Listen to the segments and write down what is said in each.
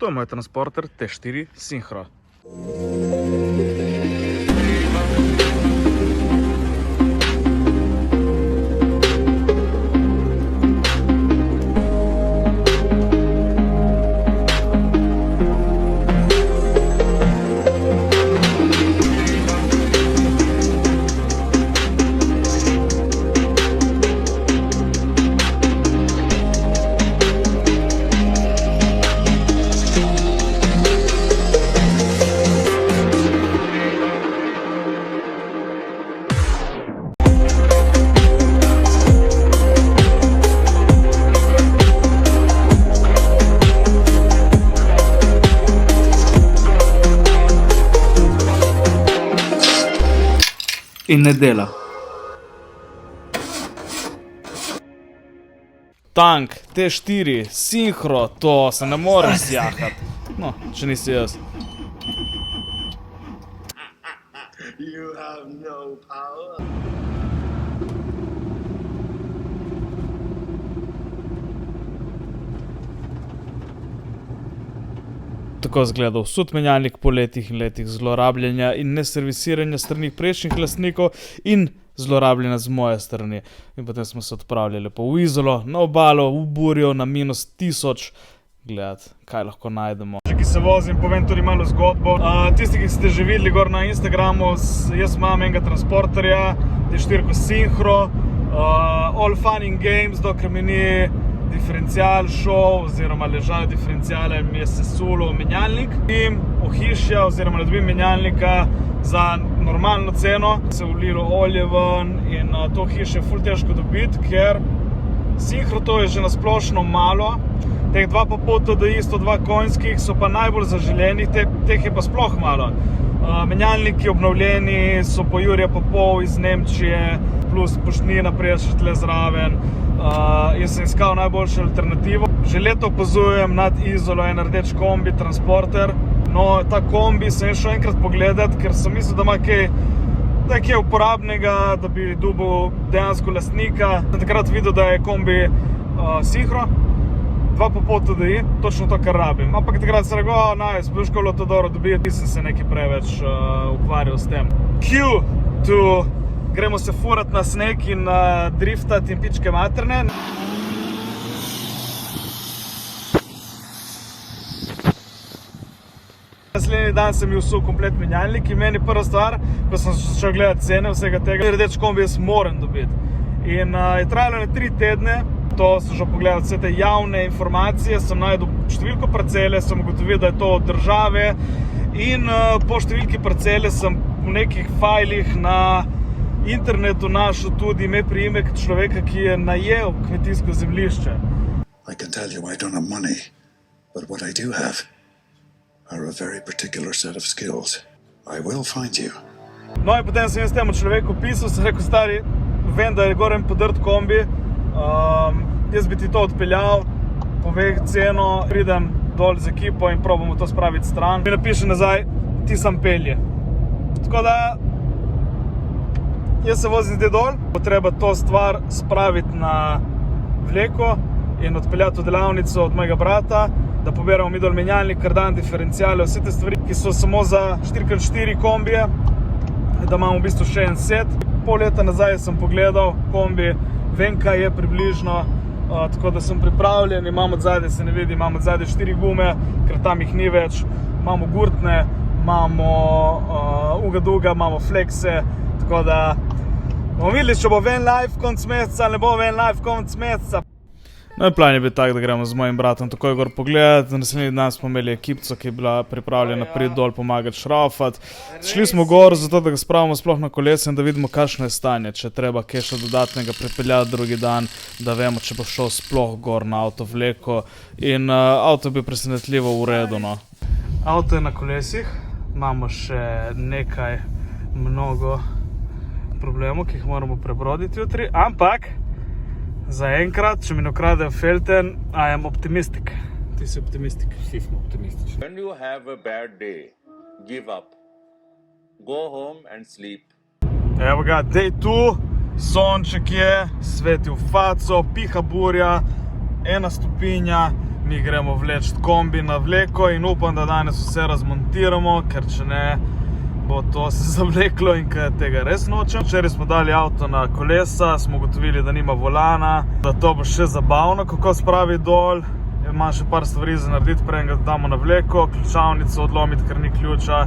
To je moj transporter T4 Synchro. In ne dela. Tank, T4, Synchro, to se ne moreš zjahati. No, če nisi jaz. You have no power. Tako izgleda vsut menjalnik po letih in letih zlorabljanja in neservisiranja strani prejšnjih lastnikov in zlorabljanja z moje strani. In potem smo se odpravljali po v Izolo, na obalo, v burjo, na -1000. Gledati, kaj lahko najdemo. Ki se vozim, povem tudi malo zgodbo. Tisti, ki ste že videli gor na Instagramu, jaz imam enega transporterja, T4 Synchro, all fun and games, dokler mi ni diferencial šel, oziroma ležal diferenciale, mi je sesulo menjalnik. Dobim ohišja, oziroma ne dobim menjalnika za normalno ceno. Se vlilo olje ven in to hiše je ful težko dobiti, ker Synchro to je že nasplošno malo. Teh 2,5 TDI, 102 konjskih so pa najbolj zaželeni, teh je pa sploh malo. Menjalniki obnovljeni so po Jurija Popov iz Nemčije, plus poštnina prej še tle zraven. Jaz sem iskal najboljšo alternativo. Že leto opazujem nad Izolo en rdeč kombi transporter. No, ta kombi sem šel enkrat pogledat, ker sem mislil, da ima kaj uporabnega, da bi dobil dejansko lastnika. Sem takrat videl, da je kombi Synchro, 2,5 TDI, točno to, kar rabim. Ampak takrat sem rekel, bi školo to dobro dobiti, nisem se nekaj preveč ukvarjal s tem. Gremo se furat na sneg in driftati in pičke materne. Naslednji dan sem vsul komplet menjalnik in meni prva stvar, ko sem šel gledati cene vsega tega, rdeč kombi jaz moram dobiti. In je trajalo 3 tedne, to sem šel pogledati vse te javne informacije, sem najdel številko parcele, sem ugotovil, da je to od države in po številki parcele sem v nekih fajlih na internetu našel tudi ime priimek človeka, ki je najel kmetijsko zemljišče. I can tell you I don't have money, but what I do have are a very particular set of skills. I will find you. No in potem sem jaz temu človeku pisal, sem rekel, stari, vem, da je gor en podrt kombi, jaz bi ti to odpeljal, povej ceno, pridem dol z ekipo in probamo to spraviti stran. Mi napiše nazaj, ti sam pelje. Tako da jaz se vozim zdaj dol, bo treba to stvar spraviti na vleko in odpeljati v delavnico od mojega brata, da poberamo mi dol menjalnik, kardan, diferenciale, vse te stvari, ki so samo za 4x4 kombije, da imamo v bistvu še en set. Pol leta nazaj sem pogledal kombi, vem, kaj je približno, tako da sem pripravljen, imamo odzadje, se ne vidi, imamo odzadje 4 gume, ker tam jih ni več, imamo gurtne, imamo uga-duga, imamo flekse, tako da bomo videli, če bo ven live konc meseca ali ne bo ven live konc meseca. No in plan je bil tak, da gremo z mojim bratom takoj gor pogledati. Naslednji dan smo imeli ekipco, ki je bila pripravljena priti dol pomagati šraufati. Šli smo gor, zato da ga spravimo sploh na kolesa in da vidimo, kakšno je stanje. Če treba kaj še dodatnega pripeljati drugi dan, da vemo, če bo šel sploh gor na avto vleko. In avto je bil presenetljivo v redu, no. Avto je na kolesih, imamo še nekaj mnogo problemov, ki jih moramo prebroditi jutri, ampak zaenkrat, če mi ne ukradejo felten, I am optimistic. Ti si optimistik. Vsi smo optimistični. When you have a bad day, give up. Go home and sleep. Evo ga, day 2, sonček je, sveti v faco, piha burja, 1 stopinja, mi gremo vleči kombi na vleko in upam, da danes vse razmontiramo, ker če ne, bo to se zavleklo in kaj tega res nočem. Včeraj smo dali avto na kolesa, smo ugotovili, da nima volana, da to bo še zabavno, kako spravi dol. Imam še par stvari za narediti, prej ga damo na vleko, ključavnico odlomiti, ker ni ključa.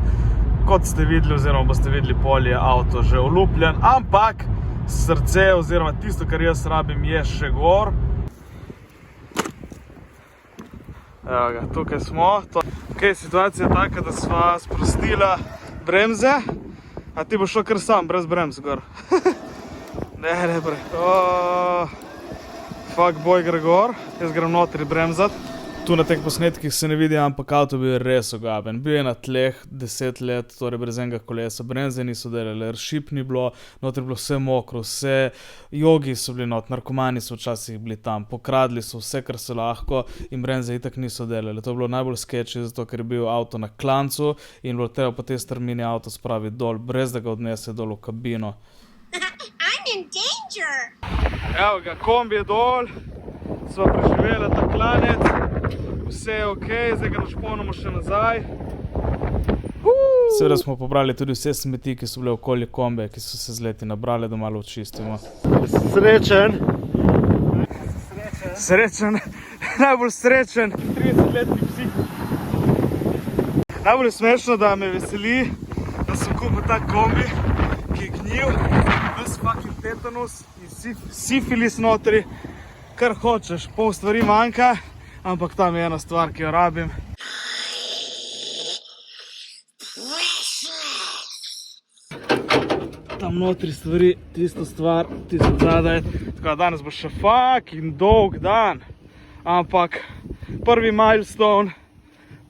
Kot ste videli, oziroma boste videli, pol je avto že olupljen, ampak srce, oziroma tisto, kar jaz rabim, je še gor. Evo ga, tukaj smo. Ok, situacija je taka, da sva sprostila bremze, a ti bo šel kar sam, brez bremz gor. Ne, bre. Fuck boy gre gor, jaz grem notri bremzat. Tu na teh posnetkih se ne vidi, ampak avto bil res ogaben. Bil je na tleh 10 let, torej brez enega kolesa, bremze niso delali, šip ni bilo, notri bilo vse mokro, vse jogi so bili not, narkomani so včasih bili tam, pokradli so vse, kar se lahko in bremze itak niso delali. To je bilo najbolj sketchy, zato ker je bil avto na klancu in bilo treba po tej strmini avto spraviti dol, brez da ga odnese dol v kabino. I'm in danger! Evo ga, kombi je dol, sva preživela ta klanec. Vse je ok, zdaj ga našponimo še nazaj. Seveda smo pobrali tudi vse smeti, ki so bile okoli kombe, ki so se z leti nabrali, da malo očistimo. Srečen! Srečen, najbolj srečen 30-letni psih. Najbolj smešno, da me veseli, da sem kupil ta kombi, ki je gnil, ves fucking tetanus in sifilis notri, kar hočeš, pol stvari manjka. Ampak tam je ena stvar, ki jo rabim. Tam notri stvari, tisto stvar, tisto zadaj. Tako da danes bo še fucking dolg dan. Ampak prvi milestone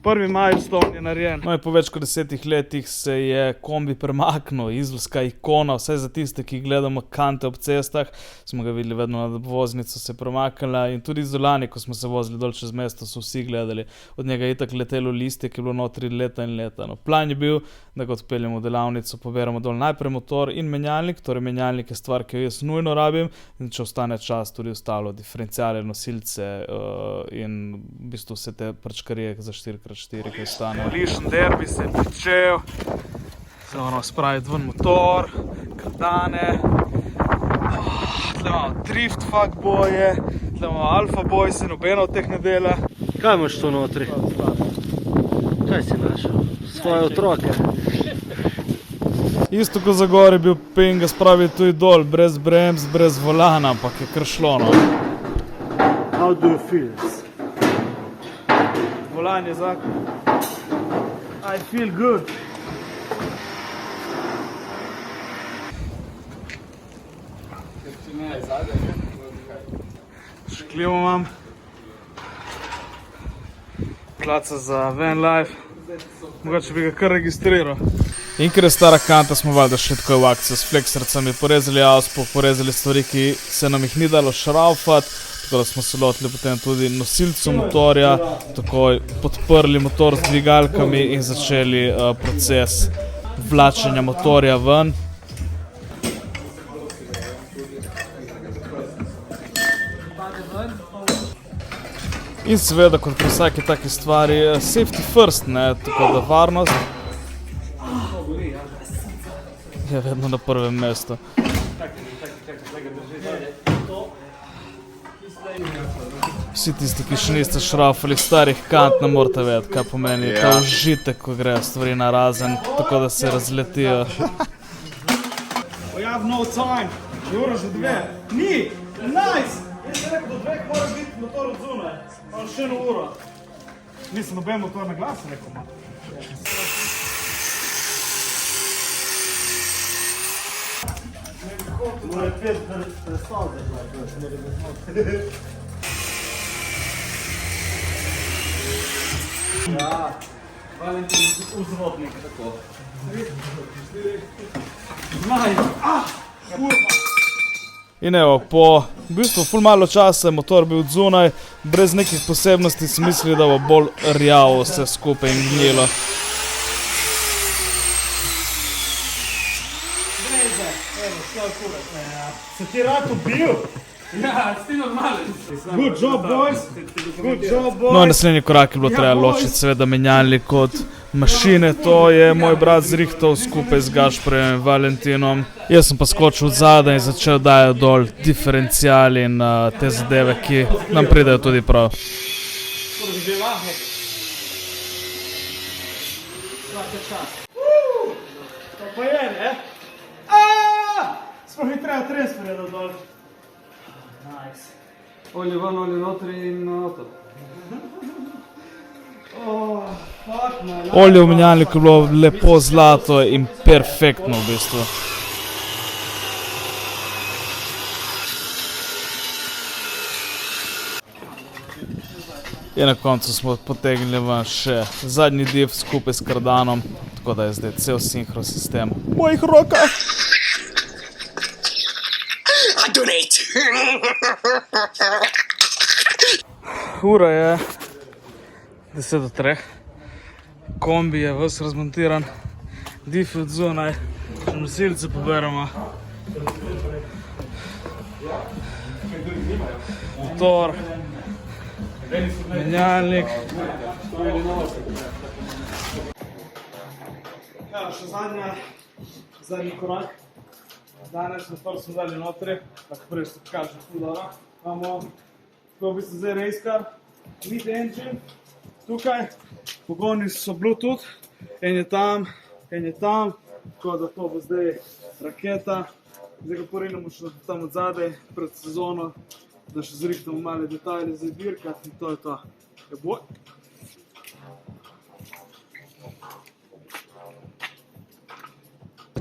je narejen. No in po več kot 10 letih se je kombi premaknil, izolska ikona, vsaj za tiste, ki gledamo kante ob cestah, smo ga videli vedno nad obvoznico se premaknila in tudi izolani, ko smo se vozili dol čez mesto, so vsi gledali. Od njega je itak letelo listje, ki je bilo notri leta in leta. No, plan je bil, da ga odpeljemo v delavnico, poberemo dol najprej motor in menjalnik, torej menjalnik je stvar, ki jo jaz nujno rabim in če ostane čas, tudi ostalo, diferenciale, nosilce in v bistvu vse te prčkarije za 4x4, ki ostane. Lišen derbi se je pričel, zdaj moramo spraviti ven motor, kardane, tle imamo drift fuckboje, tle imamo alfa boyse, nobeno od teh ne dela. Kaj imaš to notri? Kaj si našel? Svoje otroke? Isto ko za gor je bil pen ga spraviti tudi dol, brez bremz, brez volana, ampak je kar šlo, no. How do you feel? Volan je zakon. I feel good. Škljivo imam. Placa za van life. Mogoče bi ga kar registriral. In ker je stara kanta, smo valjda še tako v akciji s flexercami porezali auspuh, porezali stvari, ki se nam jih ni dalo šraufati, tako da smo se lotili potem tudi nosilcu motorja, takoj podprli motor z dvigalkami in začeli proces vlačenja motorja ven. In seveda, kot pri vsaki taki stvari, safety first, ne, tako da varnost je vedno na prvem mestu. Vsi tisti, ki še niste šraufali starih kant, ne morate vedeti, kaj pomeni ta užitek, ko grejo stvari na razen, tako da se razletijo. We have no time, ura že 2. Ni, nice! Jaz sem rekel, do 2 mora biti motor od zunaj, pa še 1 uro. Nisem noben motor na glas, rekel ima. Moj 5 predstav zdaj. Ja, Valentin vzvodnik, tako. Znaj, kurva! In evo, po v bistvu ful malo časa je motor bil odzunaj, brez nekih posebnosti si mislili, da bo bolj rjavo vse skupaj in gnilo. Se ti rad ubil? Good job, boys. Good job, boys. No, naslednji korak je bilo treba ločiti seveda menjalnik od mašine. To je moj brat zrihtal skupaj z Gašprem in Valentinom. Jaz sem pa skočil zadaj in začel dajati dol diferencial in te zadeve, ki nam pridejo tudi prav. To pa je, ne? Sploh je treba transferja dol. Nice. Olje ven, olje notri in avto. Olje v menjalniku je bilo lepo zlato in perfektno v bistvu. In na koncu smo potegnili ven še zadnji div skupaj s kardanom, tako da je zdaj cel sinhro sistem v mojih rokah. Ura je 10 do 3. Kombi je ves razmontiran, div je od zunaj, še nosilce poberemo. Motor, menjalnik. Ja, še zadnji korak. Danes motor smo dali notri, tako prej se pokaže fudora. Imamo v bistvu zdaj race car, mid engine, tukaj. Pogoni so Bluetooth, en je tam, tako da to bo zdaj raketa. Zdaj ga porinemo še tam od zadaj, pred sezono, da še zrihtamo male detajle za dirkat in to je to. Boj!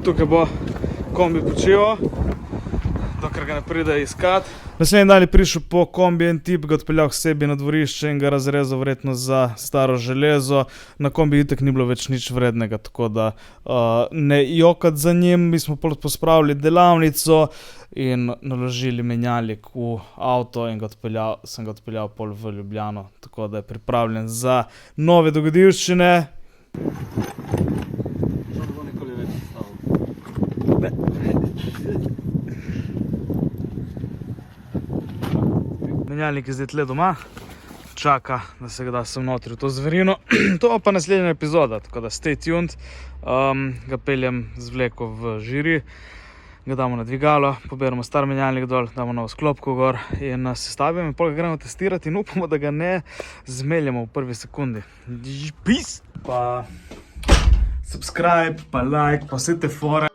Tukaj bo kombi počival, dokler ga ne pride iskat. Naslednji dan je prišel po kombi en tip, ga odpeljal k sebi na dvorišče in ga razrezal verjetno za staro železo. Na kombi itak ni bilo več nič vrednega, tako da ne jokat za njim. Mi smo pospravili delavnico in naložili menjalnik v avto in sem ga odpeljal pol v Ljubljano, tako da je pripravljen za nove dogodivščine. Menjalnik je zdaj tle doma, čaka, da se ga da sem notri v to zverino. To pa naslednja epizoda, tako da stay tuned. Ga peljem z vleko v žiri, ga damo na dvigalo, poberemo star menjalnik dol, damo novo sklopko gor in sestavimo in pol ga gremo testirati in upamo, da ga ne zmeljemo v prvi sekundi. Peace! Pa subscribe, pa like, pa vse te fore.